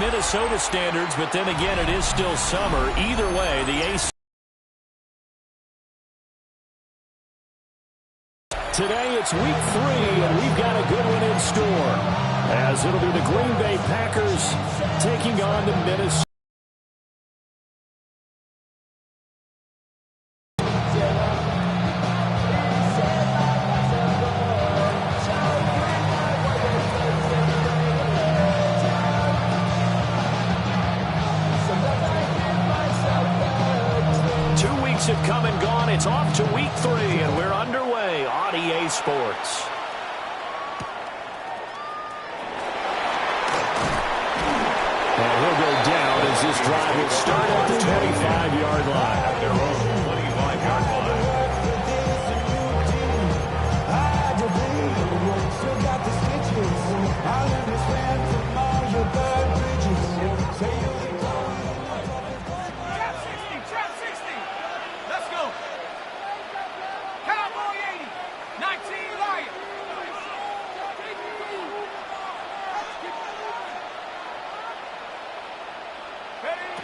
Minnesota standards, but then again, it is still summer. Either way, the Ace. Today, it's week 3, and we've got a good one in store, as it'll be the Green Bay Packers taking on the Minnesota. Have come and gone. It's off to week 3, and we're underway on EA Sports. And he'll go down as this drive will start at the 25-yard line. At their own 25-yard line.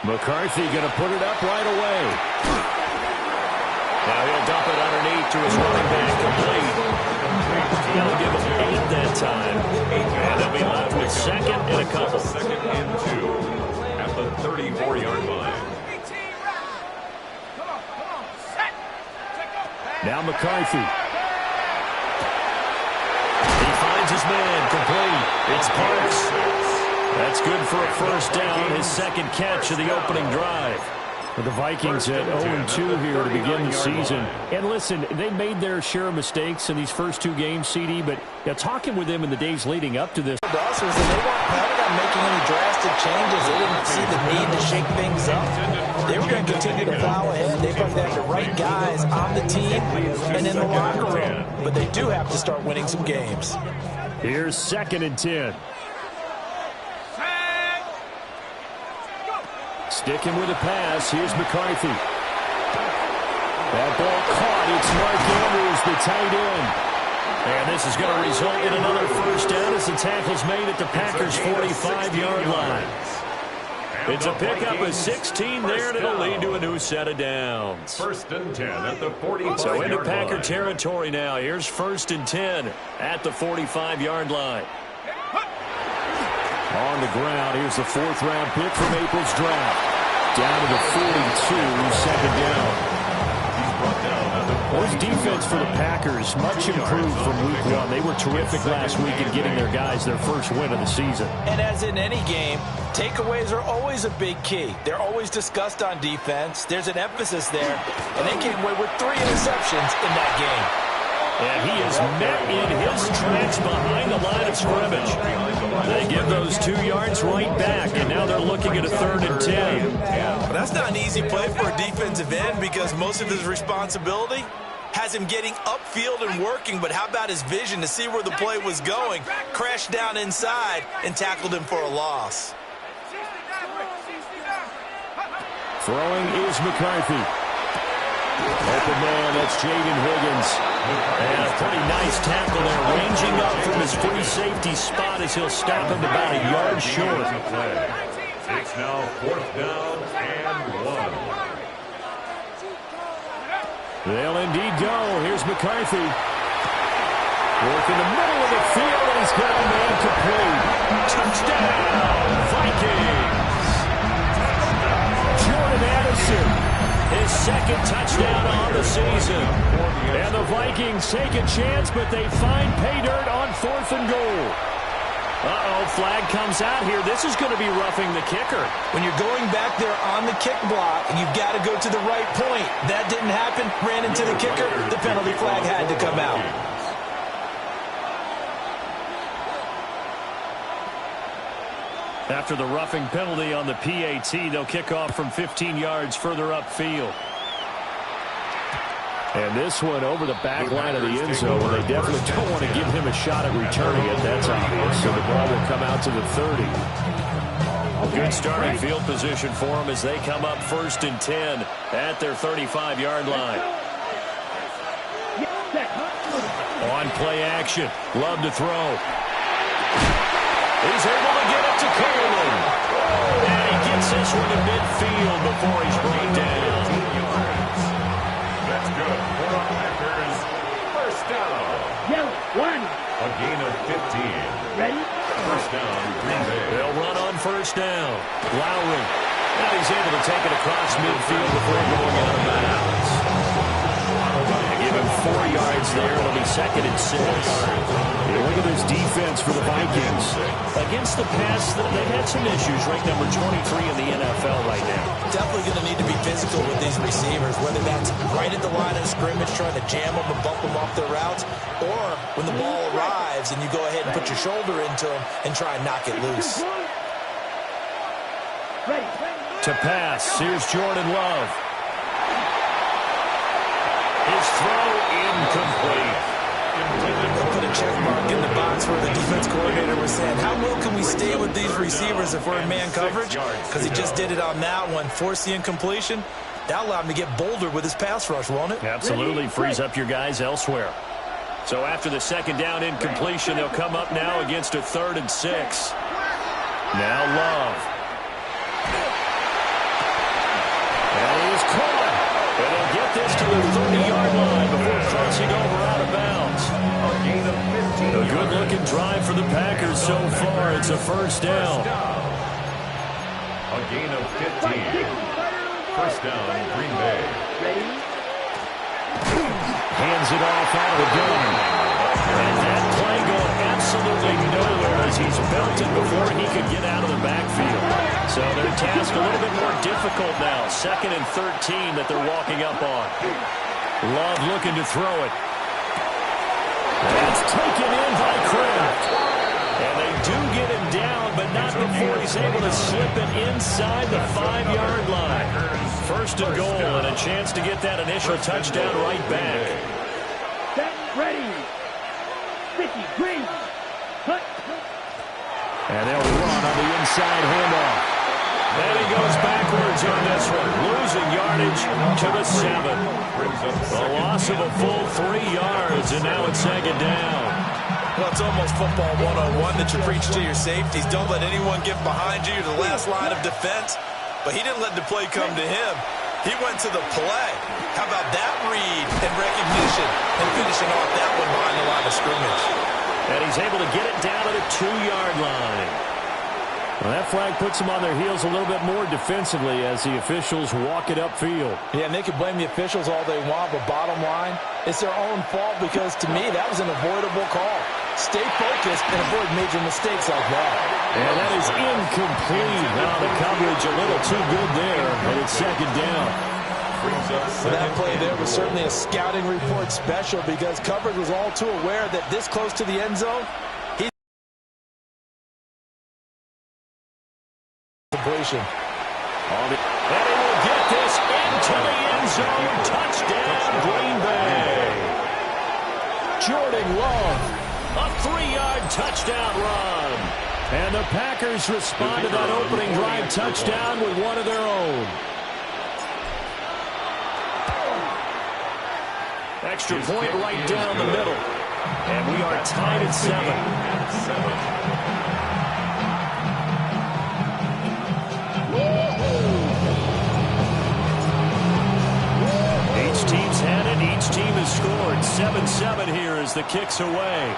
McCarthy going to put it up right away. Now he'll dump it underneath to his running back, complete. He'll give him 8 that time. And they'll be left with second and a couple. Second and 2 at the 34-yard line. Now McCarthy. He finds his man, complete. It's Parks. That's good for a first down, his second catch of the opening drive. Well, the Vikings at 0-2 here to begin the season. And listen, they made their share of mistakes in these first 2 games, CD, but talking with them in the days leading up to this. They weren't planning on making any drastic changes. They didn't see the need to shake things up. They were going to continue to plow ahead. They probably have the right guys on the team and in the locker room. But they do have to start winning some games. Here's 2nd and 10. Sticking with a pass. Here's McCarthy. That ball caught. It's Mark Andrews, the tight end. And this is going to result in another first down as the tackle's made at the Packers' 45-yard line. It's a pickup of 16 there, and it'll lead to a new set of downs. 1st and 10 at the 45-yard line. So into Packer territory now. Here's 1st and 10 at the 45-yard line. On the ground, here's the 4th-round pick from April's draft. Down to the 42, second down. This defense for the Packers, much improved from week 1. They were terrific last week in getting their guys their first win of the season. And as in any game, takeaways are always a big key. They're always discussed on defense. There's an emphasis there, and they came away with 3 interceptions in that game. And he is met in his tracks behind the line of scrimmage. They give those 2 yards right back, and now they're looking at a 3rd and 10. Well, that's not an easy play for a defensive end because most of his responsibility has him getting upfield and working, but how about his vision to see where the play was going, crashed down inside, and tackled him for a loss. Throwing is McCarthy. Open man, that's Jaden Higgins. And a pretty nice tackle there, ranging up from his free safety spot as he'll stop him about a yard short. It's now 4th down and 1. They'll indeed go. Here's McCarthy. Work in the middle of the field, and he's got a man complete. Touchdown, Vikings! Jordan Addison. His 2nd touchdown on the season. And the Vikings take a chance, but they find pay dirt on 4th and goal. Uh-oh, flag comes out here. This is going to be roughing the kicker. When you're going back there on the kick block, and you've got to go to the right point. That didn't happen. Ran into the kicker. The penalty flag had to come out. After the roughing penalty on the PAT, they'll kick off from 15 yards further upfield. And this one over the back line of the end zone. Well, they definitely don't want to give him a shot at returning it. That's obvious. So the ball will come out to the 30. Good starting field position for them as they come up 1st and 10 at their 35-yard line. On play action. Love to throw. He's able to get it to Coleman. field before he's brought down. That's good for the Packers. First down. A gain of 15. Ready? First down, Green Bay. They'll run on first down. Lowry. Now he's able to take it across midfield before going out of bounds. They give him 4 yards there. It'll be 2nd and 6. Look at this defense for the Vikings. Against the pass, they've had some issues. Ranked number 23 in the NFL right now. Definitely going to need to be physical with these receivers, whether that's right at the line of scrimmage trying to jam them and bump them off their routes, or when the ball arrives and you go ahead and put your shoulder into them and try and knock it loose. To pass, here's Jordan Love. His throw incomplete. They'll put a check mark in the box where the defense coordinator was saying, how well can we stay with these receivers if we're in man coverage? Because he just did it on that one, forced the incompletion. That allowed him to get bolder with his pass rush, won't it? Absolutely, frees up your guys elsewhere. So after the 2nd down incompletion, they'll come up now against a 3rd and 6. Now Love. And he is caught. And they'll get this to the 30-yard line before crossing over out of bounds. A gain of 15. A good-looking drive for the Packers so far. It's a first down. A gain of 15. First down, Green Bay. Hands it off out of the gun. And that play going absolutely nowhere as he's belted before he could get out of the backfield. So their task a little bit more difficult now. 2nd and 13 that they're walking up on. Love looking to throw it. That's taken in by Kraft. And they do get him down, but not before he's able to slip it inside the 5-yard line. 1st and goal and a chance to get that initial touchdown right back. Set, ready. 50, green. Cut. And they'll run on the inside handoff. And he goes backwards on this one. Losing yardage to the 7. A loss of a full 3 yards, and now it's 2nd down. Well, it's almost football 101 that you preach to your safeties. Don't let anyone get behind you. You're the last line of defense. But he didn't let the play come to him. He went to the play. How about that read and recognition and finishing off that one behind the line of scrimmage? And he's able to get it down to the 2-yard line. Well, that flag puts them on their heels a little bit more defensively as the officials walk it upfield. Yeah, and they can blame the officials all they want, but bottom line, it's their own fault because, to me, that was an avoidable call. Stay focused and avoid major mistakes like that. And that is incomplete. Now the coverage a little too good there, and it's 2nd down. So that play there was certainly a scouting report special because coverage was all too aware that this close to the end zone, completion. And he will get this into the end zone. Touchdown, Green Bay. Jordan Love, a 3-yard touchdown run. And the Packers respond to that opening drive touchdown with one of their own. Extra point right down the middle. And we are tied at 7. Each team's had it. Each team has scored. 7-7 here as the kick's away.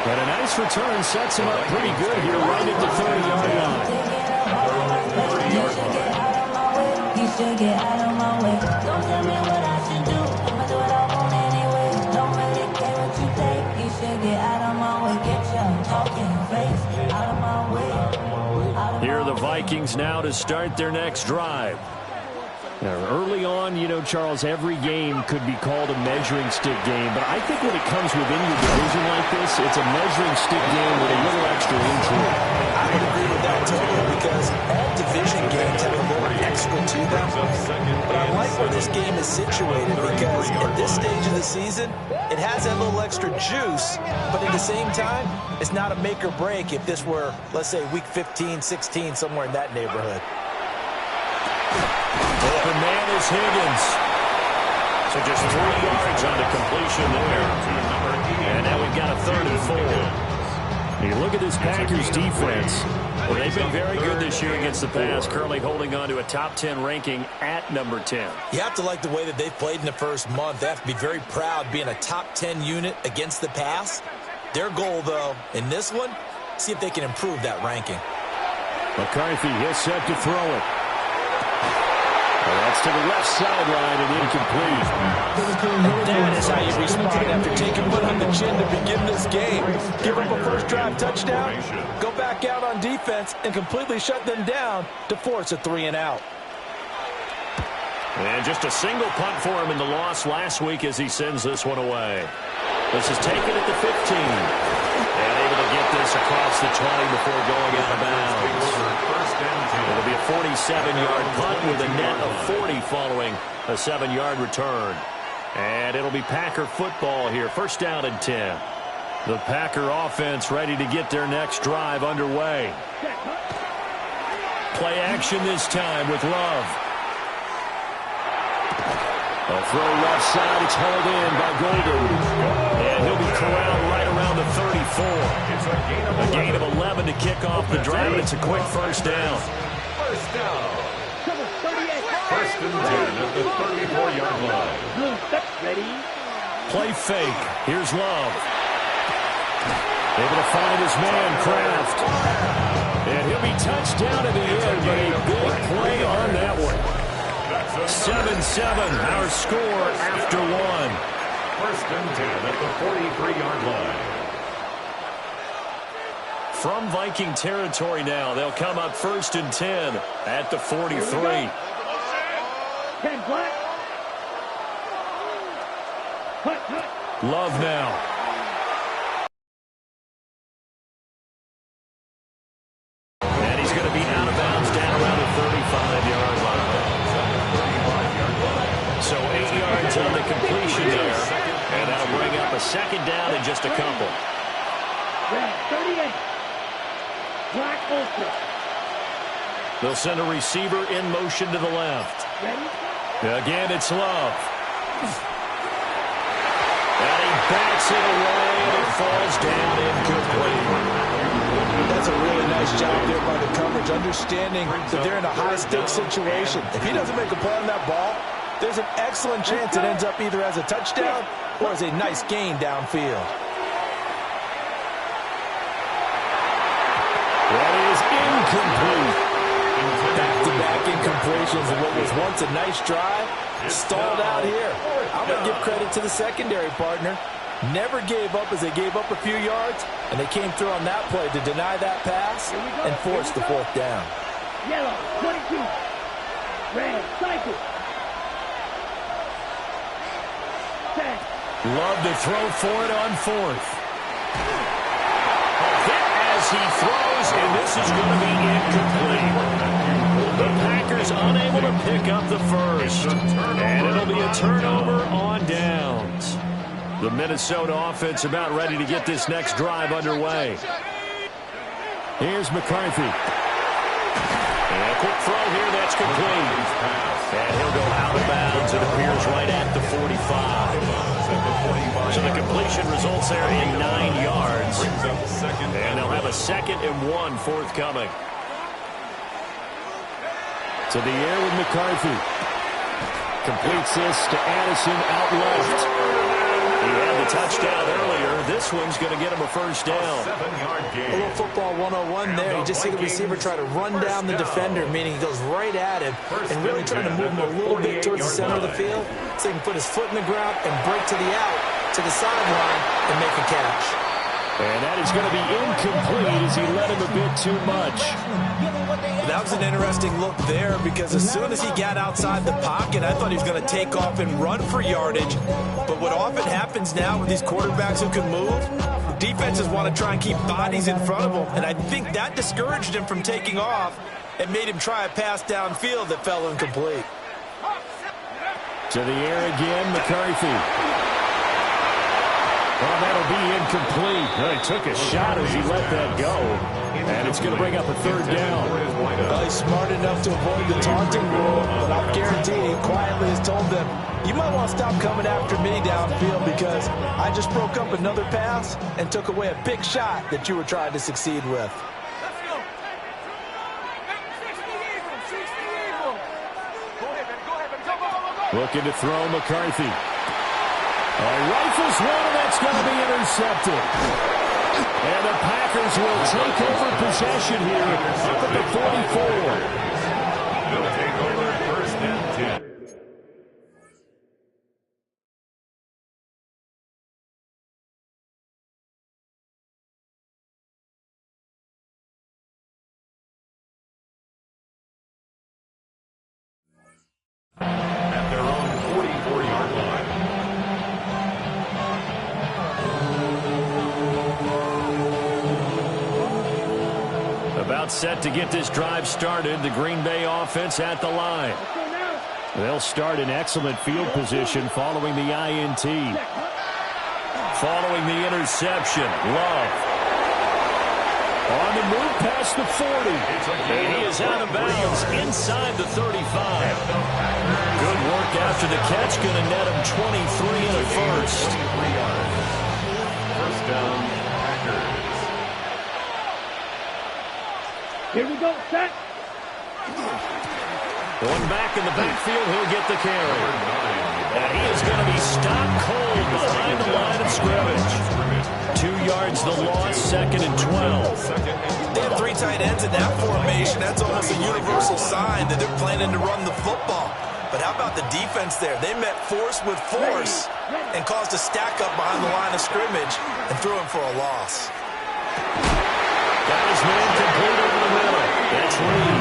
And a nice return sets him up pretty good here right at the 30-yard line. You should get out of my way. Don't tell me what I should do. I'ma do what I want anyway. Don't really care what you think. You should get out of my way. Get your talking face out of my way. Here are the Vikings now to start their next drive. Now, early on, you know, Charles, every game could be called a measuring stick game, but I think when it comes within your division like this, it's a measuring stick game with a little extra intrigue. I would agree with that totally because all division games have a little extra to them. But I like where this game is situated because at this stage of the season, it has that little extra juice, but at the same time, it's not a make or break if this were, let's say, week 15, 16, somewhere in that neighborhood. Open man is Higgins. So just 3 yards on the completion there. And now we've got a 3rd and 4. You look at this Packers defense. Well, they've been very good this year against the pass, currently holding on to a top 10 ranking at number 10. You have to like the way that they've played in the first month. They have to be very proud being a top 10 unit against the pass. Their goal, though, in this one, see if they can improve that ranking. McCarthy, he's set to throw it. Well, that's to the left sideline and incomplete. That is how you respond after taking one on the chin to begin this game. Give up a first drive touchdown, go back out on defense, and completely shut them down to force a 3-and-out. And just a single punt for him in the loss last week as he sends this one away. This is taken at the 15. And able to get this across the 20 before going out of bounds. It'll be a 47-yard punt with a net of 40 following a 7-yard return. And it'll be Packer football here. First down and 10. The Packer offense ready to get their next drive underway. Play action this time with Love. A throw left side. It's hauled in by Golden. And he'll be corralled right around the 34. A gain of 11 to kick off the drive. It's a quick first down. First down. First and 10 at the 34-yard line. Ready? Play fake. Here's Love. Able to find his man, Kraft. And he'll be touched down in the air, but a big play on that one. 7-7, our score after one. First and 10 at the 43-yard line. From Viking territory now, they'll come up first and 10 at the 43. 10 black. Love now. And he's going to be out of bounds down around the 35-yard line. So 8 yards on the completion there. And that'll bring up a second down in just a couple. Red 38. Black ultra. They'll send a receiver in motion to the left. Ready? Again, it's Love. And he bats it away, and it falls down incomplete. That's a really nice job there by the coverage, understanding that they're in a high-stakes situation. If he doesn't make a play on that ball, there's an excellent chance it ends up either as a touchdown or as a nice gain downfield. That is incomplete. Back-to-back incompletions of what was once a nice drive, stalled out here. I'm going to give credit to the secondary partner. Never gave up as they gave up a few yards, and they came through on that play to deny that pass and force the fourth down. Yellow 22. Red cycle. 10. Love to throw for it on fourth. A hit as he throws, and this is going to be incomplete. The Packers unable to pick up the first. And it'll be a turnover on downs. The Minnesota offense about ready to get this next drive underway. Here's McCarthy. And a quick throw here, that's complete. And he'll go out of bounds. It appears right at the 45. So the completion results there in 9 yards. And they'll have a 2nd and 1 forthcoming. To the air with McCarthy. Completes this to Addison out left. He had the touchdown earlier. This one's going to get him a first down. A little football 101 there. You just see the receiver try to run down the defender, meaning he goes right at him and really trying to move him a little bit towards the center of the field so he can put his foot in the ground and break to the out, to the sideline, and make a catch. And that is going to be incomplete as he led him a bit too much. That was an interesting look there because as soon as he got outside the pocket, I thought he was going to take off and run for yardage. But what often happens now with these quarterbacks who can move, defenses want to try and keep bodies in front of them. And I think that discouraged him from taking off and made him try a pass downfield that fell incomplete. To the air again, McCarthy. Well, that'll be incomplete. He took a shot as he let that go. And it's going to bring up a third down. Well, he's smart enough to avoid the taunting rule, but I guarantee he quietly has told them, you might want to stop coming after me downfield because I just broke up another pass and took away a big shot that you were trying to succeed with. Looking to throw McCarthy. Rifles one, and that's going to be intercepted. And the Packers will take over possession here up at the 44. They'll take over first and 10. At their own 44-yard line. About set to get this drive started. The Green Bay offense at the line. They'll start in excellent field position following the INT. Following the interception, Love. On the move past the 40. And he is out of bounds inside the 35. Good work after the catch. Going to net him 23 and a first. 23 yards. First down, Packers. Here we go, set. Going back in the backfield, he'll get the carry. And he is going to be stopped cold behind the line of scrimmage. 2 yards the loss, second and 12. They have three tight ends in that formation. That's almost a universal sign that they're planning to run the football. But how about the defense there? They met force with force and caused a stack up behind the line of scrimmage and threw him for a loss. Got his man complete over the middle. That's Reed.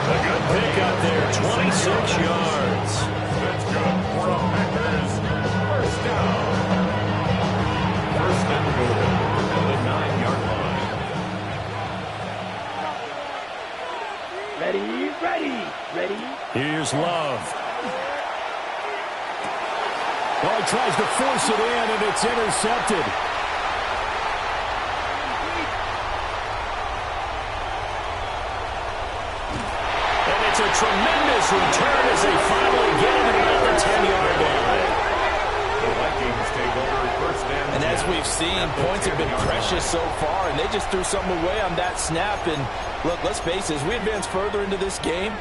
A good pickup there, 26 yards. That's good for the Packers. First down. First and goal at the 9-yard line. Ready. Here's Love. Well, he tries to force it in, and it's intercepted. And it's a tremendous return as they finally get him around the 10-yard line. The Vikings take over first and 10. And as we've seen, points have been precious so far, and they just threw something away on that snap. And look, let's face it, as we advance further into this game,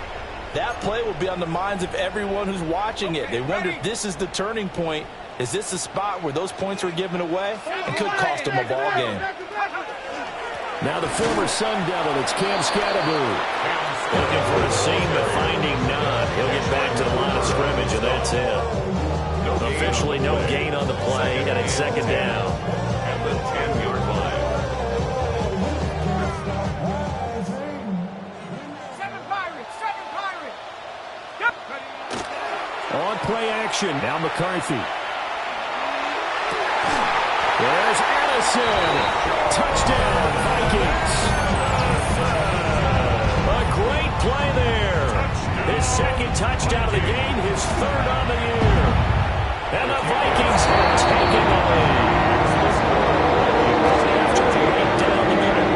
that play will be on the minds of everyone who's watching it. They wonder if this is the turning point. Is this the spot where those points were given away and could cost them a ball game? Now the former Sun Devil, it's Cam Scatterbury. Looking for a seam, but finding none. He'll get back to the line of scrimmage, and that's it. Officially no gain on the play, and it's second down. At the 10-yard line. On play action, now McCarthy. There's Addison. Touchdown, Vikings. A great play there. His second touchdown of the game, his third on the year. And the Vikings have taken the lead. After right down the middle.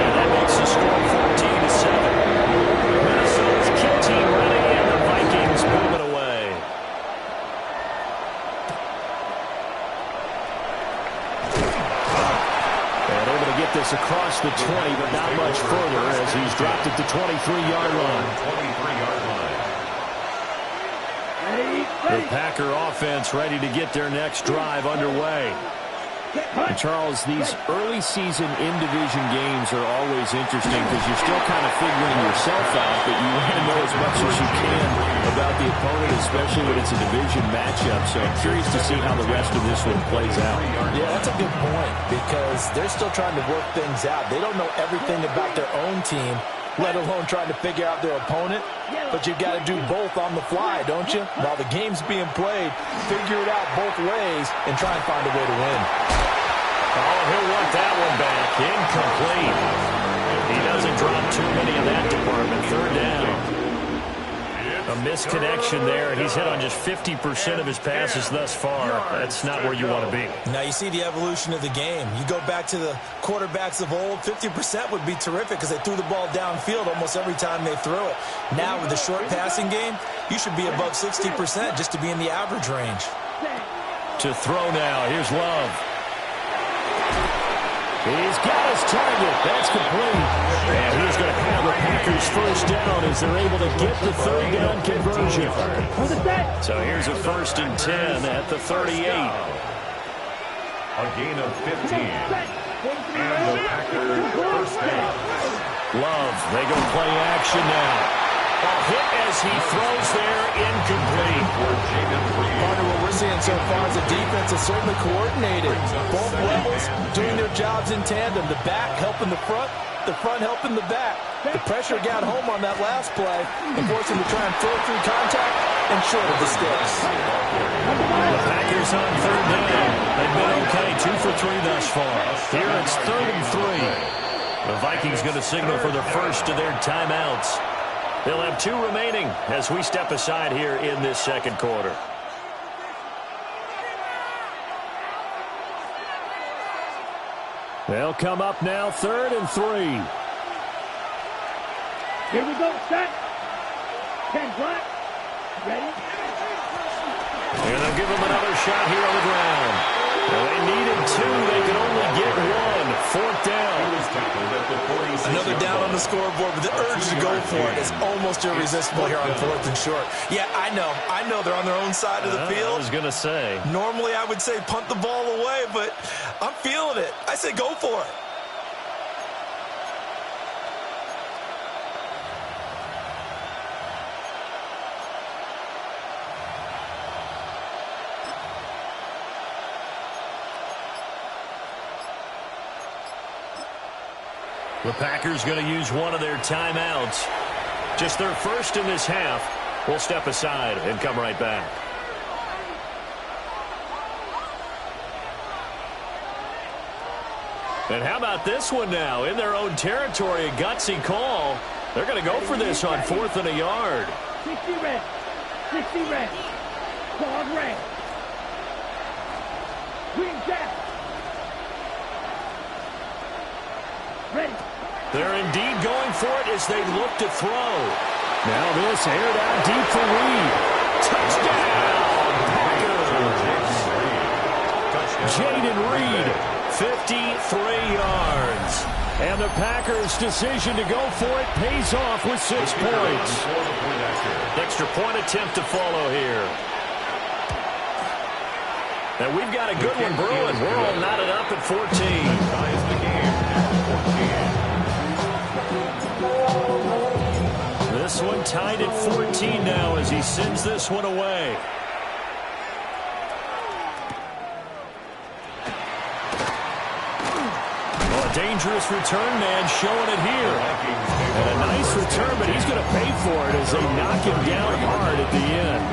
And that makes the score 14-7. Minnesota's kill team ready, and the Vikings move it away. Get this across the 20, but not much further as he's dropped it to 23-yard line. 23-yard line. The Packer offense ready to get their next drive underway. And Charles, these early season in-division games are always interesting because you're still kind of figuring yourself out, but you want to know as much as you can about the opponent, especially when it's a division matchup. So I'm curious to see how the rest of this one plays out. Yeah, that's a good point because they're still trying to work things out. They don't know everything about their own team, let alone trying to figure out their opponent. But you've got to do both on the fly, don't you? While the game's being played, figure it out both ways and try and find a way to win. Oh, he'll want that one back. Incomplete. He doesn't drop too many in that department. Third down. A misconnection there. He's hit on just 50% of his passes thus far. That's not where you want to be. Now you see the evolution of the game. You go back to the quarterbacks of old, 50% would be terrific because they threw the ball downfield almost every time they threw it. Now with the short passing game, you should be above 60% just to be in the average range. To throw now. Here's Love. He's got his target. That's complete. And he's going to have the Packers first down as they're able to get the third down conversion. So here's a 1st and 10 at the 38. A gain of 15. And the Packers first down. Love, they go play action now. A hit as he throws there, incomplete. Partner, what we're seeing so far is the defense is certainly coordinated. Both levels doing their jobs in tandem. The back helping the front helping the back. The pressure got home on that last play and forced him to try and throw through contact and short of the sticks. The Packers on third down. They've been okay, 2 for 3 thus far. Here it's 3rd and 3. The Vikings going to signal for the first of their timeouts. They'll have 2 remaining as we step aside here in this second quarter. They'll come up now, 3rd and 3. Here we go, set. 10 black. Ready? And they'll give them another shot here on the ground. Well, they needed 2. They could only get 1. 4th down. Another down on the scoreboard, but the urge to go for it is almost irresistible here on 4th and short. Yeah, I know they're on their own side of the field. I was going to say. Normally I would say punt the ball away, but I'm feeling it. I say go for it. The Packers going to use one of their timeouts. Just their first in this half. We'll step aside and come right back. And how about this one now? In their own territory, a gutsy call. They're going to go for this on 4th and a yard. 60 red. 60 red. Dog red. Green jack. Ready. They're indeed going for it as they look to throw. Now this aired out deep for Reed. Touchdown, Packers. Jaden Reed, 53 yards. And the Packers' decision to go for it pays off with 6 points. Extra point attempt to follow here. And we've got a good one brewing. We're all knotted up at 14. This one tied at 14 now as he sends this one away. Well, a dangerous return man showing it here. And a nice return, but he's going to pay for it as they knock him down hard at the end.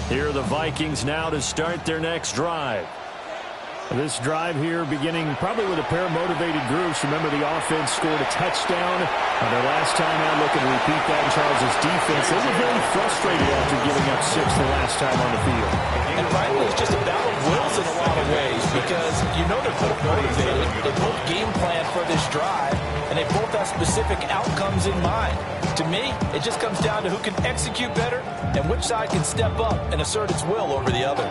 Here are the Vikings now to start their next drive. This drive here beginning probably with a pair of motivated groups. Remember, the offense scored a touchdown on their last time out. Looking to repeat that in Charles' defense. They were very frustrated after giving up 6 the last time on the field. And finally, it's just a battle of wills in a lot of ways because you know they're both motivated. They both game plan for this drive, and they both have specific outcomes in mind. To me, it just comes down to who can execute better and which side can step up and assert its will over the other.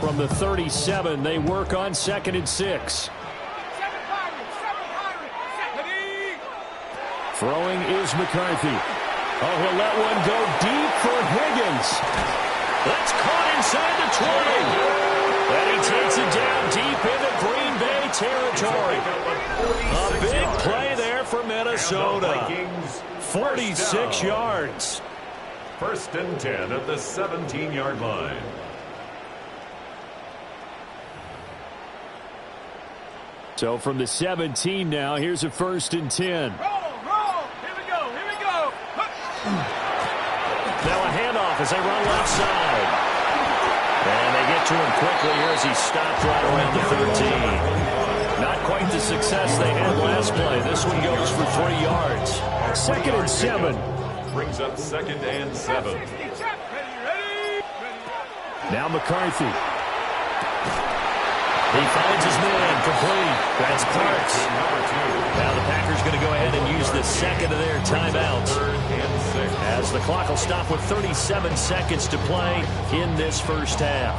From the 37, they work on 2nd and 6. Throwing is McCarthy. Oh, he'll let one go deep for Higgins. That's caught inside the 20. And he takes it down deep into Green Bay territory. A big play there for Minnesota. 46 yards. 1st and 10 at the 17-yard line. So from the 17 now, here's a 1st and 10. Roll. Here we go. Now a handoff as they run left side. And they get to him quickly here as he stopped right around the 13. Not quite the success they had last play. This one goes for 3 yards. 2nd and 7. Brings up 2nd and 7. Now McCarthy. He finds his man complete. That's Parks. Now the Packers going to go ahead and use the 2nd of their timeouts. As the clock will stop with 37 seconds to play in this first half.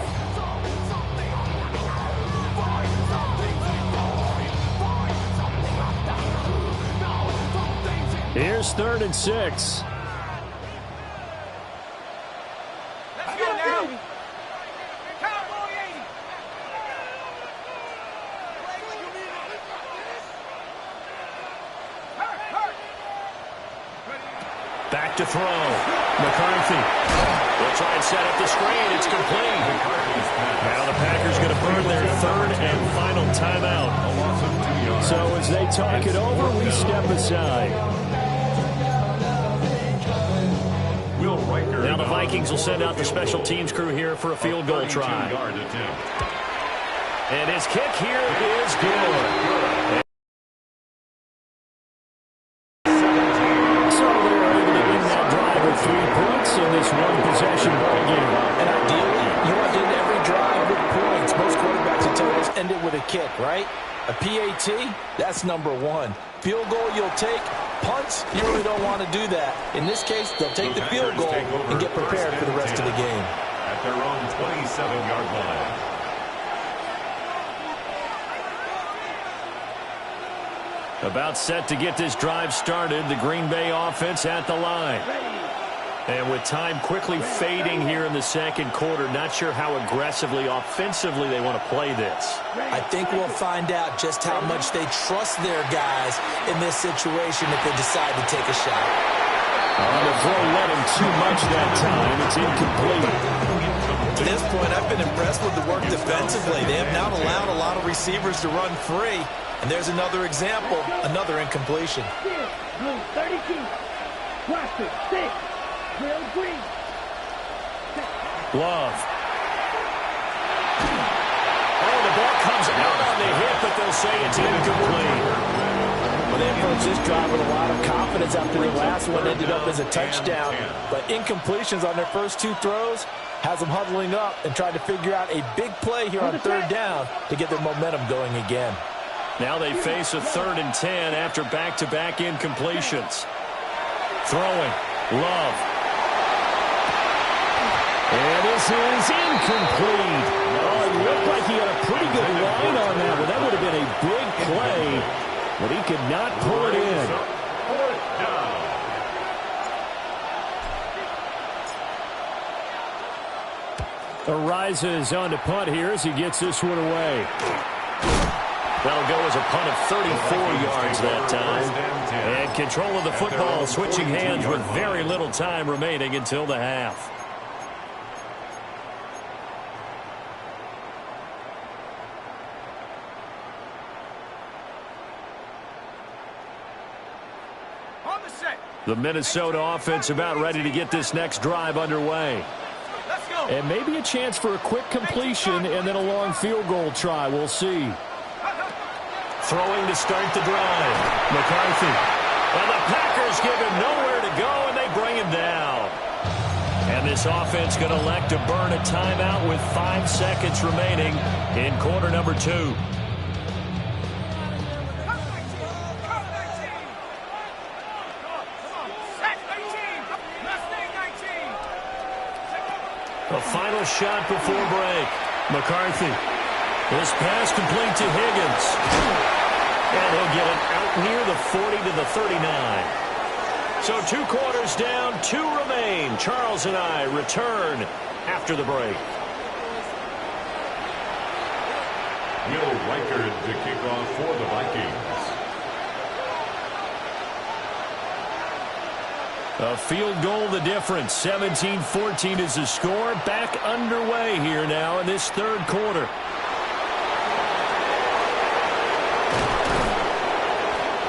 Here's 3rd and 6. Back to throw. McCarthy. They'll try and set up the screen. It's complete. Now the Packers going to burn their 3rd and final timeout. So as they talk it over, we step aside. Now the Vikings will send out the special teams crew here for a field goal try. And his kick here is good. In this one-possession ball game. And ideally, you want to end every drive with points. Most quarterbacks will tell us end it with a kick, right? A PAT, that's number 1. Field goal you'll take. Punts, you really don't want to do that. In this case, they'll take the field goal and get prepared for the rest of the game. At their own 27-yard line. About set to get this drive started. The Green Bay offense at the line. And with time quickly fading here in the 2nd quarter, not sure how aggressively, offensively they want to play this. I think we'll find out just how much they trust their guys in this situation if they decide to take a shot. The throw led him too much that time. It's incomplete. To this point, I've been impressed with the work defensively. They have not allowed a lot of receivers to run free. And there's another example, another incompletion. Blue 32. Blaster 6. Real green. Love. Oh, the ball comes out on the hit, but they'll say it's incomplete. Well, they approached this drive with a lot of confidence after the last one ended up as a touchdown. But incompletions on their first 2 throws has them huddling up and trying to figure out a big play here on 3rd down to get their momentum going again. Now they face a 3rd and 10 after back-to-back incompletions. Throwing. Love. And this is incomplete. Oh, it looked like he had a pretty good line on that, but that would have been a big play, but he could not pull it in. Arises on to punt here as he gets this one away. That'll go as a punt of 34 yards that time. And control of the football switching hands with very little time remaining until the half. The Minnesota offense about ready to get this next drive underway. And maybe a chance for a quick completion and then a long field goal try. We'll see. Throwing to start the drive. McCarthy. And the Packers give him nowhere to go, and they bring him down. And this offense going to elect to burn a timeout with 5 seconds remaining in quarter number 2. A final shot before break. McCarthy. This pass complete to Higgins. And he'll get it out near the 40 to the 39. So 2 quarters down, 2 remain. Charles and I return after the break. Will Reichard to kick off for the Vikings. A field goal the difference. 17-14 is the score. Back underway here now in this 3rd quarter.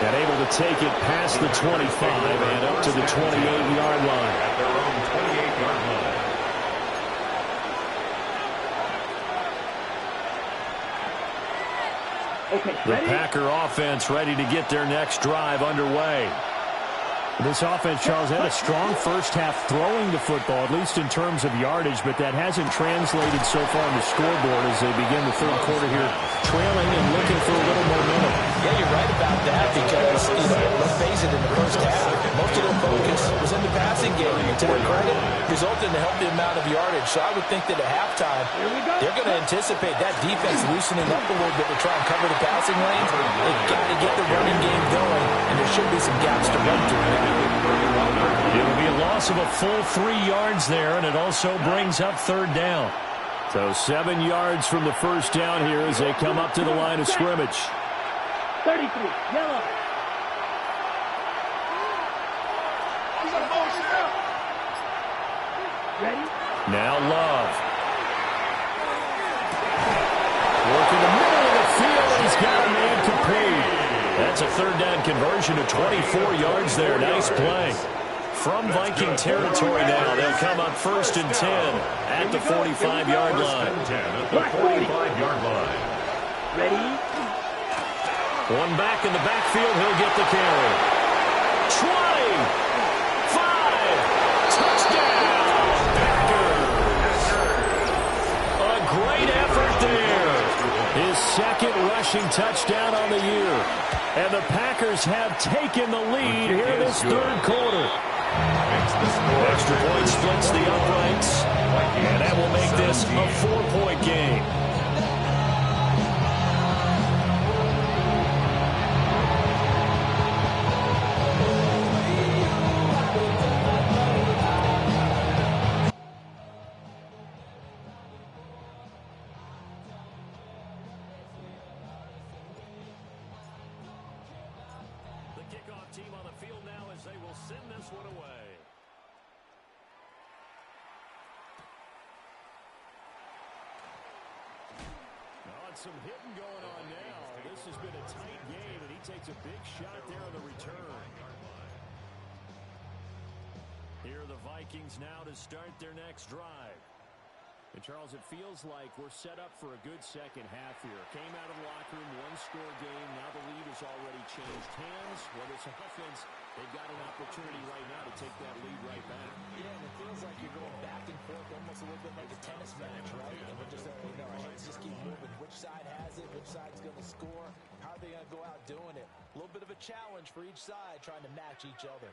And able to take it past the 25 and up to the 28-yard line. At their own 28-yard line. Okay, The ready? Packer offense ready to get their next drive underway. This offense, Charles, had a strong first half throwing the football, at least in terms of yardage, but that hasn't translated so far on the scoreboard as they begin the third quarter here, trailing and looking for a little momentum. Yeah, you're right about that because, let's face it, in the first half, most of their focus was in the passing game. And to their credit, resulted in a healthy amount of yardage. So I would think that at halftime, they're going to anticipate that defense loosening up a little bit to try and cover the passing lanes. They've got to get the running game going, and there should be some gaps to run through. It'll be a loss of a full 3 yards there, and it also brings up third down. So 7 yards from the first down here as they come up to the line of scrimmage. 33, yellow. Ready? Now Love. Working the middle of the field, and he's got a man complete. That's a third down conversion to 24 yards there. Nice play. From Viking territory now, they'll come up 1st and 10 at the 45-yard line. 10 at the 45-yard line. Ready? One back in the backfield, he'll get the carry. 20, 5, touchdown, Packers. A great effort there. His second rushing touchdown on the year. And the Packers have taken the lead here in this third quarter. Extra point splits the uprights, and that will make this a 4-point game. The kickoff team on the field now as they will send this one away. Some hitting going on now. This has been a tight game, and he takes a big shot there on the return. Here are the Vikings now to start their next drive. And, Charles, it feels like we're set up for a good second half here. Came out of the locker room, one-score game. Now the lead has already changed hands. Whether it's offense, they've got an opportunity right now to take that lead right back. Yeah, and it feels like you're going back and forth almost a little bit like a tennis match, right? And we're just, our heads just keep moving. Which side has it? Which side's going to score? How are they going to go out doing it? A little bit of a challenge for each side trying to match each other.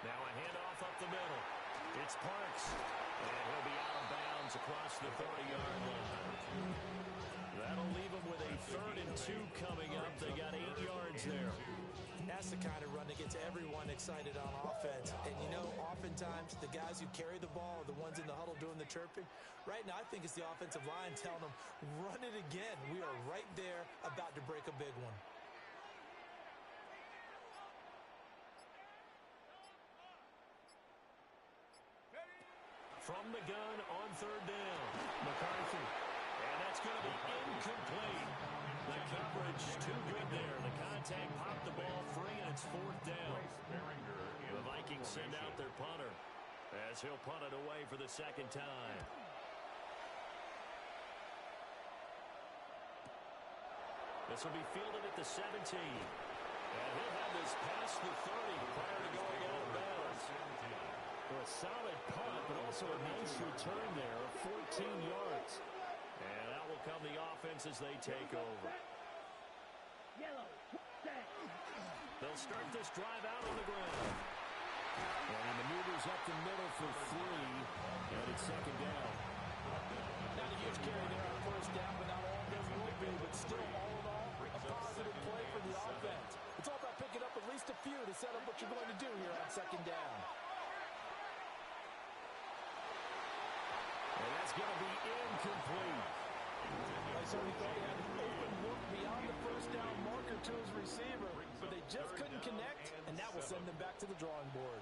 Now a handoff up the middle. It's Parks. And he'll be out of bounds across the 30-yard line. That'll leave him with a 3rd and 2 coming up. They got 8 yards there. That's the kind of run that gets everyone excited on offense. And, oftentimes the guys who carry the ball are the ones in the huddle doing the chirping. Right now, I think it's the offensive line telling them, run it again. We are right there about to break a big one. From the gun on 3rd down, McCarthy. And that's going to be incomplete. The coverage too good there. The contact popped the ball free, and it's 4th down. The Vikings send out their punter as he'll punt it away for the 2nd time. This will be fielded at the 17. And he'll have this past the 30 prior to going out of bounds. A solid punt, but also a nice return there of 14 yards. And that will come the offense as they take over. Yellow. Set. They'll start this drive out on the ground. And he maneuvers up the middle for 3. And it's 2nd down. Not a huge carry there on 1st down, but not all doesn't look good. But still, all in all, a positive play for the offense. It's all about picking up at least a few to set up what you're going to do here on 2nd down. And that's going to be incomplete. I certainly thought he had an open look beyond the 1st down marker to his receiver, but they just couldn't connect, and that will send them back to the drawing board.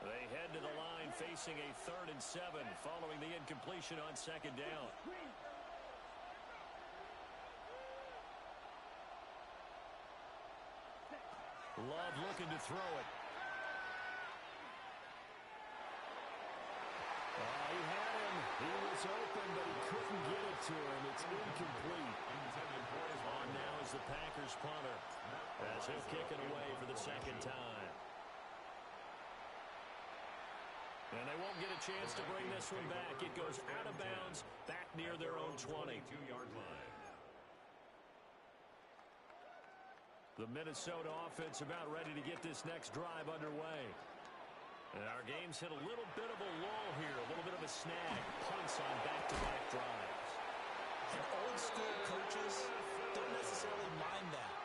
They head to the line facing a 3rd and 7 following the incompletion on 2nd down. Love looking to throw it. He had him. He was open, but he couldn't get it to him. It's incomplete. On now is the Packers punter, as he'll kick it away for the second time. And they won't get a chance to bring this one back. It goes out of bounds back near their own 22-yard line. The Minnesota offense about ready to get this next drive underway. And our game's hit a little bit of a lull here, a little bit of a snag. Punts on back-to-back drives. And old-school coaches don't necessarily mind that.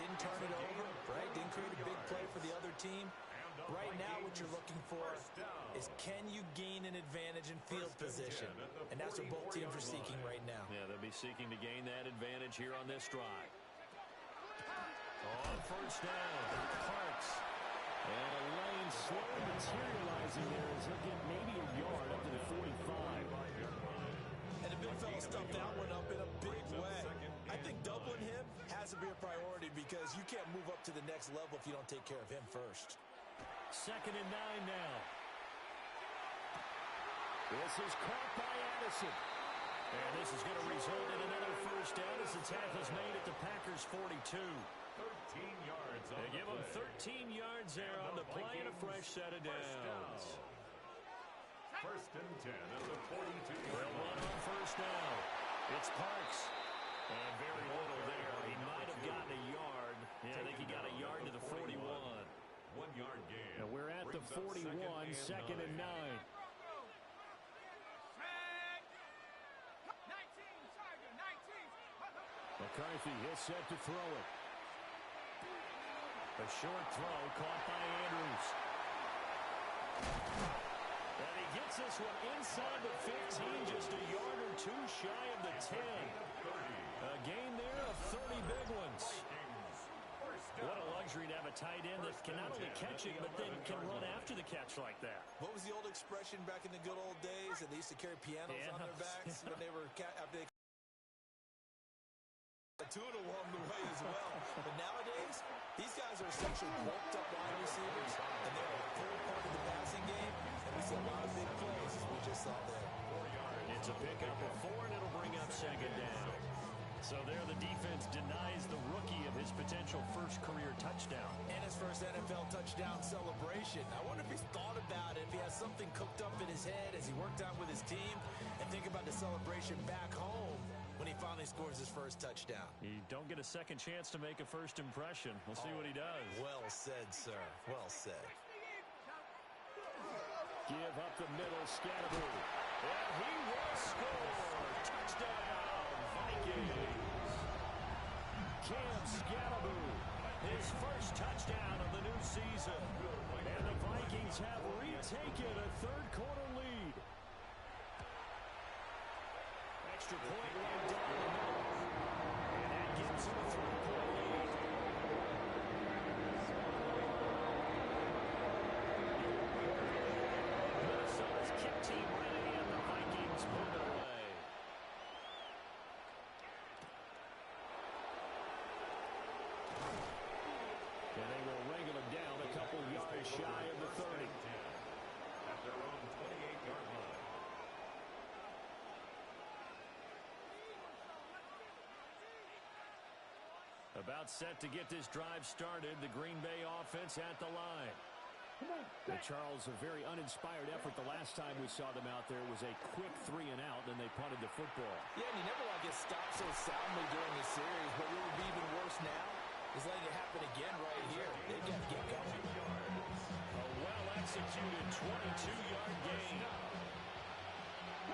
Didn't turn it over, right? Didn't create a big play for the other team. Right now what you're looking for is can you gain an advantage in field position? And that's what both teams are seeking right now. Yeah, they'll be seeking to gain that advantage here on this drive. On first down, Parks. And a lane slowly materializing there as he'll get maybe a yard up to the 45. And the big fella stuffed that one up in a big way. I think doubling him has to be a priority because you can't move up to the next level if you don't take care of him first. 2nd and 9 now. This is caught by Addison. And this is going to result in another first down as the tackle's made at the Packers' 42. 13 yards. They give them 13 yards there on the play and a fresh set of downs. First and 10 at the 42. They'll run on first down. It's Parks. And very little there. He might have gotten a yard. Yeah, I think he got a yard to the 41. 1 yard gain. And we're at the 41, 2nd and 9. McCarthy is set to throw it. A short throw caught by Andrews. And he gets this one inside the 15, just a yard or two shy of the 10. A gain there of 30 big ones. What a luxury to have a tight end that can not only catch it, but then can run after the catch like that. What was the old expression back in the good old days? And they used to carry pianos on their backs when they were after they a tune along the way as well. But nowadays, these guys are essentially bulked up wide receivers, and they're a full part of the passing game. And we see a lot of big plays as we just saw there. It's a pickup of 4, and it'll bring up 2nd down. So there the defense denies the rookie of his potential first career touchdown. And his first NFL touchdown celebration. I wonder if he's thought about it, if he has something cooked up in his head as he worked out with his team, and think about the celebration back home when he finally scores his first touchdown. You don't get a second chance to make a first impression. We'll see what he does. Well said, sir. Well said. Give up the middle, Scatterby. And he will score. Touchdown, Vikings. Cam Scatterby, his first touchdown of the new season. And the Vikings have retaken a third-quarter lead. Extra point right down the middle. And that gives them a 3-point lead. Minnesota's kick team ready, and the Vikings move it away. And they will wrangle him down a couple yards shy of the 30. At their own 28-yard line. About set to get this drive started, the Green Bay offense at the line. And Charles, a very uninspired effort the last time we saw them out there was a quick 3 and out, then they punted the football. Yeah, and you never want to get stopped so soundly during the series, but what would be even worse now is letting it happen again right here. They've got to get going. A well-executed 22-yard gain. A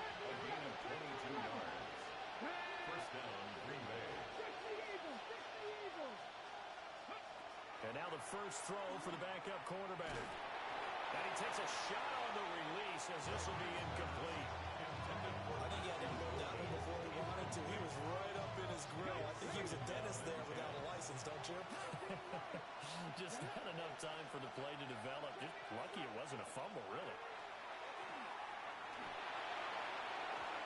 gain of 22 yards. First down, Green Bay. And now the first throw for the backup quarterback. And he takes a shot on the release as this will be incomplete. I think he had him rolled down before he wanted to. He was right up in his grill. I think he was a dentist there without a license, don't you? Just not enough time for the play to develop. Just lucky it wasn't a fumble, really.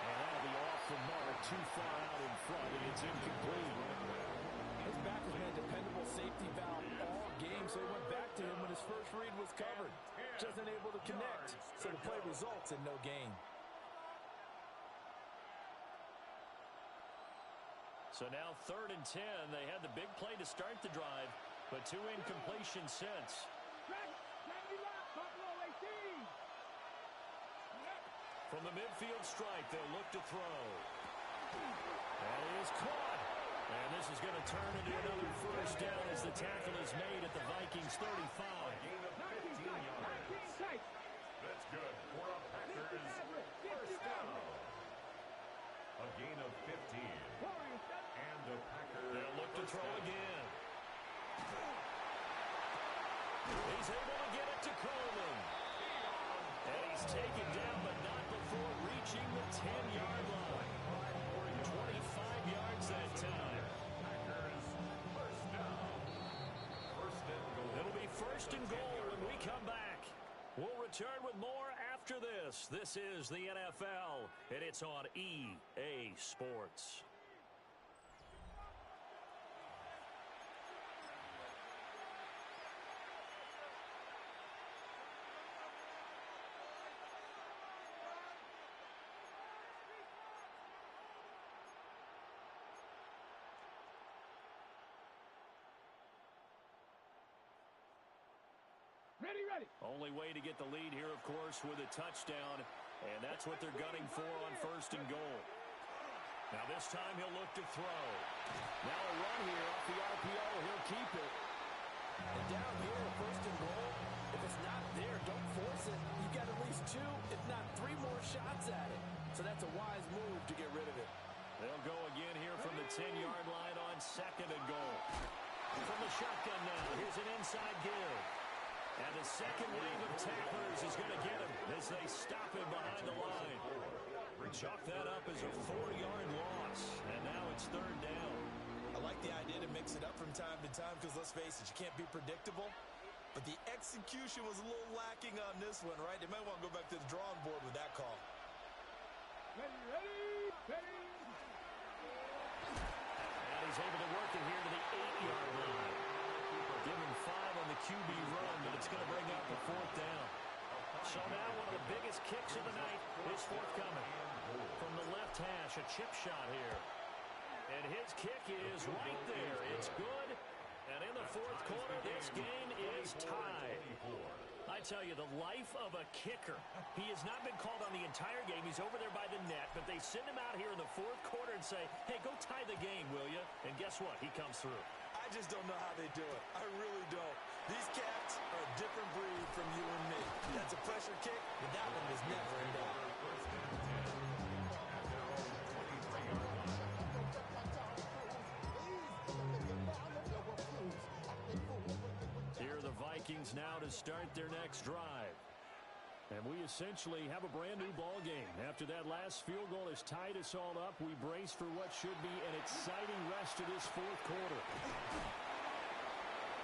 And that'll be off the mark, too far out in front, and it's incomplete. His back has been a dependable safety valve all game. game, so he went back to him when his first read was covered. Just unable to connect, so the play results in no gain. So now 3rd and 10. They had the big play to start the drive, but 2 incompletions since. From the midfield stripe, they'll look to throw. That is caught. And this is going to turn into another first down as the tackle is made at the Vikings 35. Gain of 15 yards. That's good for a Packers first down. A gain of 15. And a Packers. They'll look to throw again. He's able to get it to Coleman. And he's taken down, but not before reaching the 10-yard line. 25 yards that time. Packers first down. First and goal. It'll be 1st and goal when we come back. We'll return with more after this. This is the NFL, and it's on EA Sports. Ready. Only way to get the lead here, of course, with a touchdown, and that's what they're gunning for on 1st and goal. Now this time he'll look to throw. Now a run here off the RPO. He'll keep it. And down here, 1st and goal, if it's not there, don't force it. You've got at least 2, if not 3 more shots at it. So that's a wise move to get rid of it. They'll go again here from the 10-yard line on 2nd and goal. From the shotgun now, here's an inside give. And the second wave of tacklers is going to get him as they stop him behind the line. Chalk that up as a 4-yard loss, and now it's 3rd down. I like the idea to mix it up from time to time because, let's face it, you can't be predictable. But the execution was a little lacking on this one, right? They might want to go back to the drawing board with that call. Ready. And he's able to work it here to the 8-yard line. Give him 5 on the QB run, but it's going to bring up a 4th down. So now one of the biggest kicks of the night is forthcoming. From the left hash, a chip shot here. And his kick is right there. It's good. And in the 4th quarter, this game is tied. I tell you, the life of a kicker. He has not been called on the entire game. He's over there by the net, but they send him out here in the 4th quarter and say, hey, go tie the game, will you? And guess what? He comes through. I just don't know how they do it. I really don't. These cats are a different breed from you and me. That's a pressure kick, but that one was never in doubt. First and 10. At their own 23-yard line. Here are the Vikings now to start their next drive. And we essentially have a brand new ball game. After that last field goal has tied us all up, we brace for what should be an exciting rest of this 4th quarter.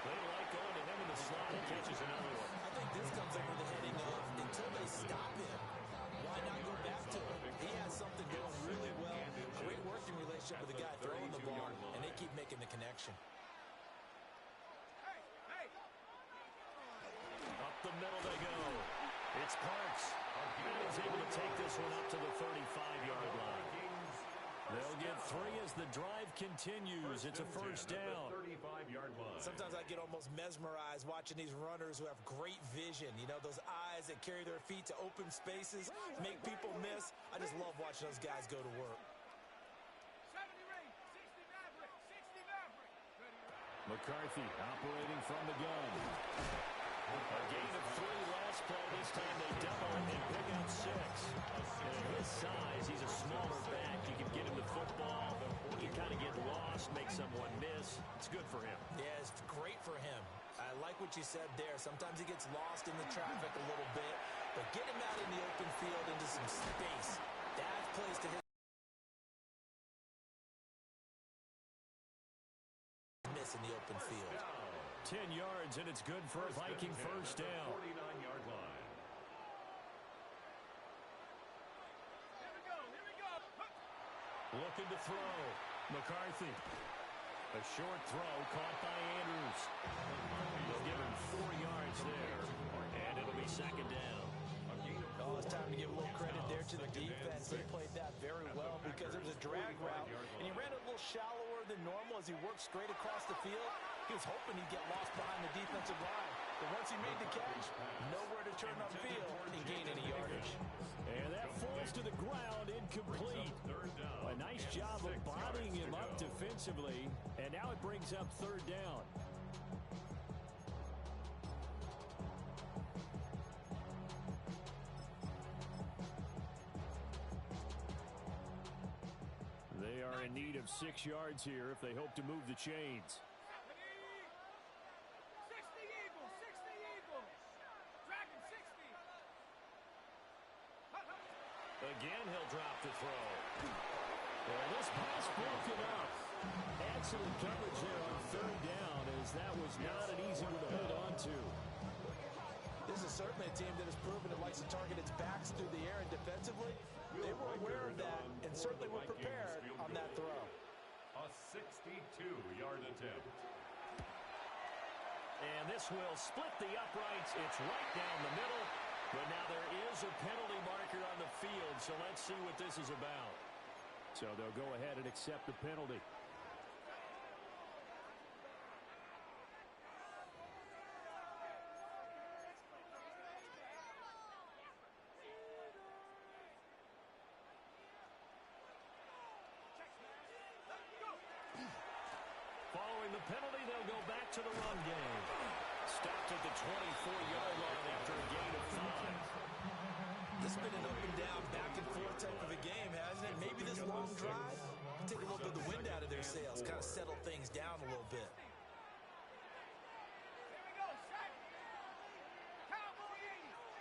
They like going to him in the slot. He catches another one. I think this comes under the heading of until they stop him, why not go back to him? He has something going really well. Great working relationship with the guy throwing the ball, and they keep making the connection. Up the middle they go. It's Parks. And he's able to take this one up to the 35-yard line. They'll get 3 as the drive continues. It's a first down. 35-yard line. Sometimes I get almost mesmerized watching these runners who have great vision. You know, those eyes that carry their feet to open spaces, make people miss. I just love watching those guys go to work. McCarthy operating from the gun. A gain of 3 last play. This time they double and pick up 6. And at his size, he's a smaller back. You can get him the football. He can kind of get lost, make someone miss. It's good for him. Yeah, it's great for him. I like what you said there. Sometimes he gets lost in the traffic a little bit. But get him out in the open field into some space. That plays to his miss in the open field. 10 yards, and it's good for a Viking first down. 49-yard line. Looking to throw. McCarthy. A short throw caught by Andrews. They'll give him 4 yards there, and it'll be second down. Oh, it's time to give a little credit there to the defense. They played that very well because it was a drag route, and he ran a little shallower than normal as he worked straight across the field. He was hoping he'd get lost behind the defensive line. But once he made the catch, nowhere to turn upfield and gain any yardage. And that falls to the ground, incomplete. A nice job of bodying him up defensively, and now it brings up third down. They are in need of 6 yards here if they hope to move the chains. 60 Eagles, 60 Eagles. Dragon 60. Again, he'll drop the throw. Well, this pass broken up. Excellent coverage there on third down, as that was not an easy one to hold on to. This is certainly a team that has proven it likes to target its backs through the air, and defensively, they were aware of that and certainly were prepared on that throw. A 62-yard attempt. And this will split the uprights. It's right down the middle. But now there is a penalty marker on the field, so let's see what this is about. So they'll go ahead and accept the penalty. Following the penalty, they'll go back to the run game. Stopped at the 24-yard line after a gain of 5. This has been an up and down, back and forth type of a game, hasn't it? Maybe this long drive can take a little bit of the wind out of their sails, kind of settle things down a little bit. Here we go, set. Cowboy Eagles.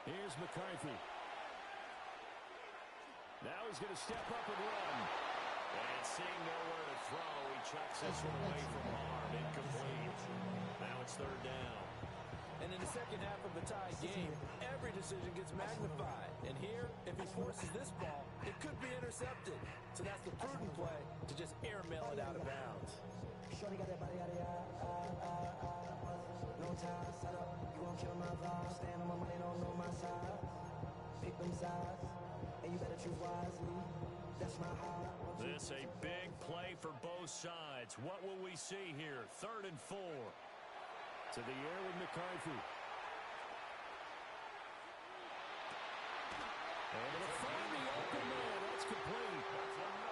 Here's McCarthy. Now he's going to step up and run. And seeing nowhere to throw, he chucks this one away from harm. Incomplete. Now it's third down. And in the second half of a tie game, every decision gets magnified. And here, if he forces this ball, it could be intercepted. So that's the prudent play to just airmail it out of bounds. Shorty got that body out of no time, set up, you gon' kill my vibe. Stand on my money, don't know my size. Pick them sides, and you better choose wisely. That's my heart. This a big play for both sides. What will we see here? 3rd and 4. To the air with McCarthy. Able to find the open man. That's complete.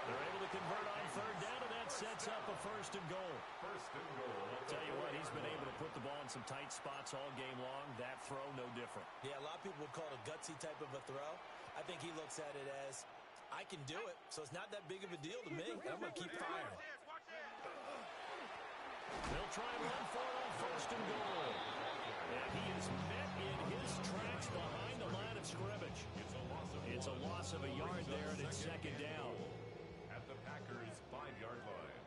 They're able to convert on third down, and that sets up a 1st and goal. First and goal. Tell you what, he's been able to put the ball in some tight spots all game long. That throw, no different. Yeah, a lot of people would call it a gutsy type of a throw. I think he looks at it as, I can do it, so it's not that big of a deal to me. I'm going to keep firing. They'll try and run for it on 1st and goal. And he is met in his tracks behind the line of scrimmage. It's a loss of a yard there, and it's 2nd down. At the Packers' 5-yard line.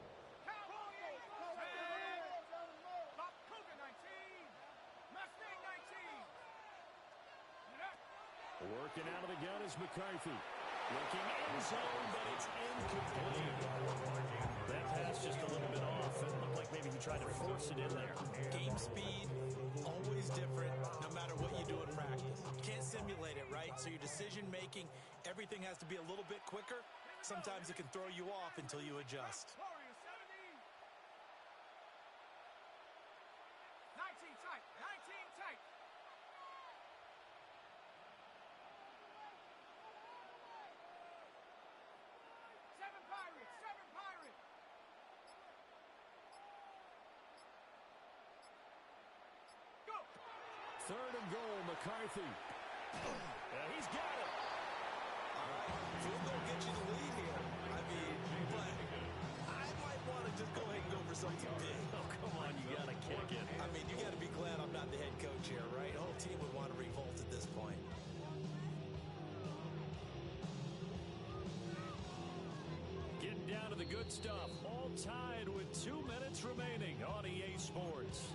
Cowboy Eagles. Pop Cougar 19. Mustang 19. Working out of the gun is McCarthy. Looking in zone, but it's incomplete. That pass just a little bit off. It looked like maybe he tried to force it in there. Game speed, always different, no matter what you do in practice. You can't simulate it, right? So your decision-making, everything has to be a little bit quicker. Sometimes it can throw you off until you adjust. Warriors 70. 19 tight. 19 tight. Seven Pirates. Go. 3rd and goal, McCarthy. Yeah, he's got it. Field goal gets you the lead here. I mean, but I might want to just go ahead and go for something big. Oh, come on, you got to kick it. I mean, you got to be glad I'm not the head coach here, right? The whole team would want to revolt at this point. Getting down to the good stuff. All tied with 2 minutes remaining on EA Sports.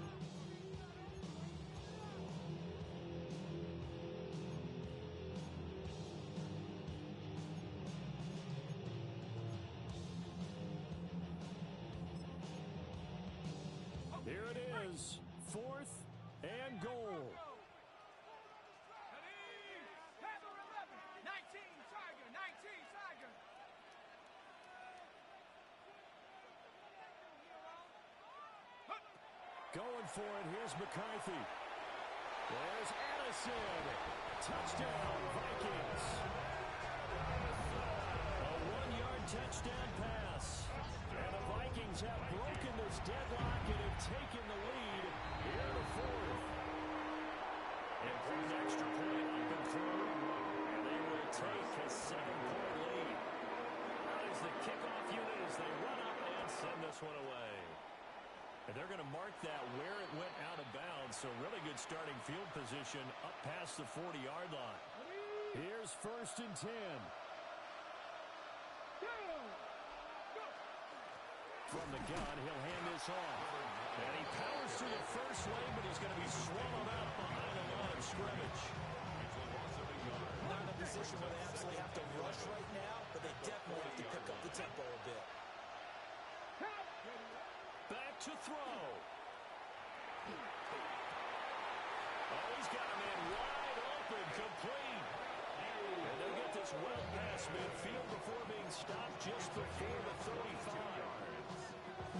and goal. Going for it. Here's McCarthy. There's Addison. Touchdown, Vikings. A 1-yard touchdown pass. And the Vikings have broken this deadlock and have taken the lead here in the fourth. And for an extra point up and through. And they will take a 7-point lead. That is the kickoff unit as they run up and send this one away. And they're going to mark that where it went out of bounds. So really good starting field position up past the 40-yard line. Here's 1st and 10. From the gun, he'll hand this off. And he powers to the first lane, but he's going to be swallowed up behind the line of scrimmage. Not in a position where they absolutely have to rush right now, but they definitely have to pick up the tempo a bit. Back to throw. Oh, he's got a man wide open, complete. And they'll get this well past midfield before being stopped just before the 35.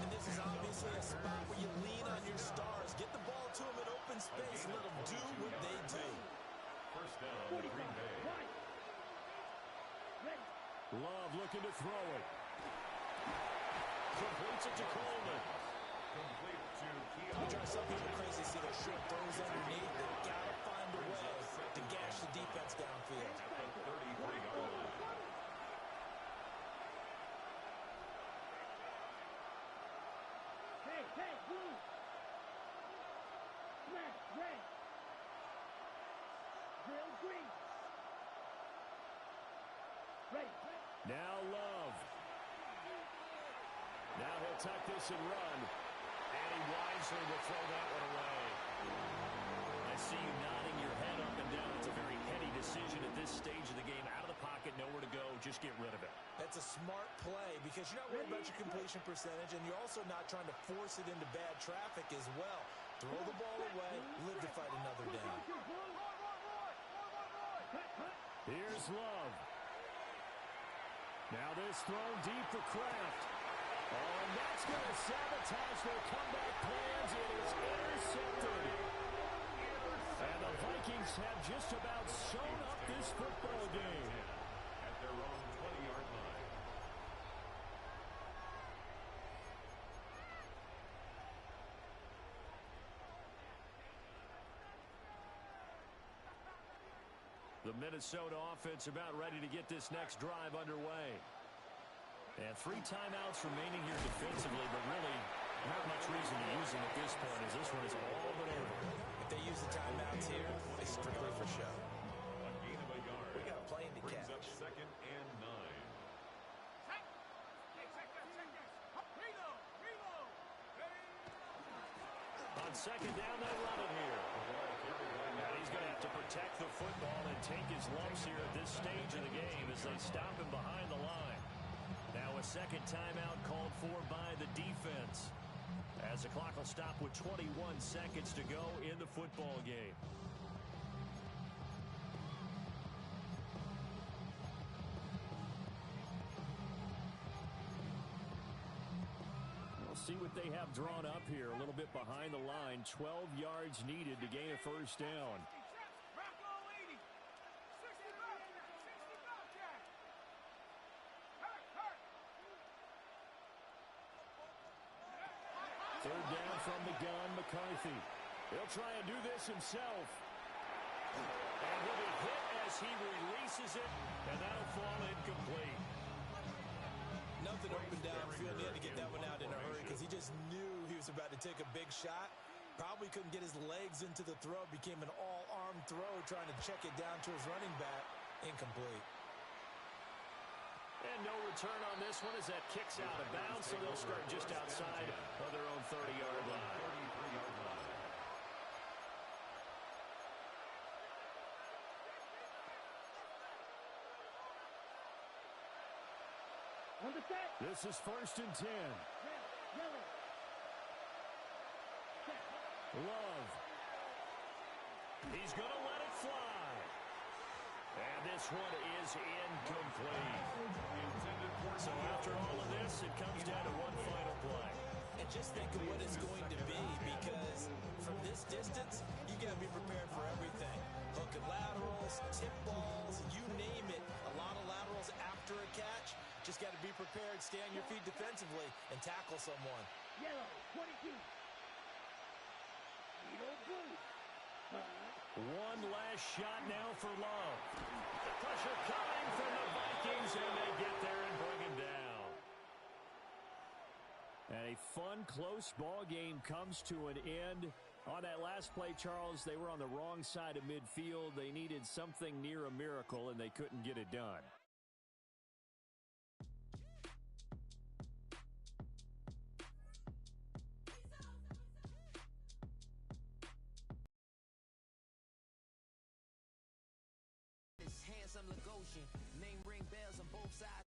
And this is obviously a spot where you lean on your stars. Get the ball to them in open space and let them do what they do. First down, Green Bay. Love looking to throw it. Completes it to Coleman. Complete to You Keon. try some people crazy, see those short throws underneath. They've got to find a way to gash the defense downfield. At the 33-yard line. Hey, blue. Smash, red. Drill, green. Ready. Now Love. Now he'll tuck this and run. And he wisely will throw that one away. I see you nodding your head up and down. It's a very heady decision at this stage of the game. Out of the pocket, nowhere to go. Just get rid of it. That's a smart play because you're not worried about your completion percentage, and you're also not trying to force it into bad traffic as well. Throw the ball away, live to fight another down. Here's Love. Now this thrown deep for Kraft. Oh, and that's going to sabotage their comeback plans. It is intercepted. And the Vikings have just about sewn up this football game. At their own 20-yard line. The Minnesota offense about ready to get this next drive underway. And 3 timeouts remaining here defensively, but really not much reason to use them at this point as this one is all but over. If they use the timeouts here, it's strictly for show. A gain of a yard. We got a plane to Brings up catch. 2nd and 9. On 2nd down, they run it here. And he's going to have to protect the football and take his lumps here at this stage of the game as they stop him behind the line. Now a 2nd timeout called for by the defense as the clock will stop with 21 seconds to go in the football game. We'll see what they have drawn up here a little bit behind the line. 12 yards needed to gain a first down. Third down from the gun, McCarthy. He'll try and do this himself. And will be hit as he releases it, and that'll fall incomplete. Nothing open downfield. He had to get that one out in a hurry because he just knew he was about to take a big shot. Probably couldn't get his legs into the throw. Became an all-arm throw trying to check it down to his running back. Incomplete. And no return on this one as that kicks out of bounds, so they'll start just outside of their own 30-yard line. 33-yard line. On the set. This is 1st and 10. Red, yellow. Set. Love. He's going to let it fly. And this one is incomplete. So after all of this, it comes down to one final play. And just think of what it's going to be, because from this distance, you got to be prepared for everything. Hook and laterals, tip balls, you name it. A lot of laterals after a catch. Just got to be prepared, stay on your feet defensively, and tackle someone. Yellow, 22. Zero blue. One last shot now for Love. The pressure coming from the Vikings, and they get there and bring him down. And a fun, close ball game comes to an end. On that last play, Charles, they were on the wrong side of midfield. They needed something near a miracle, and they couldn't get it done. Handsome Lagosian, name ring bells on both sides.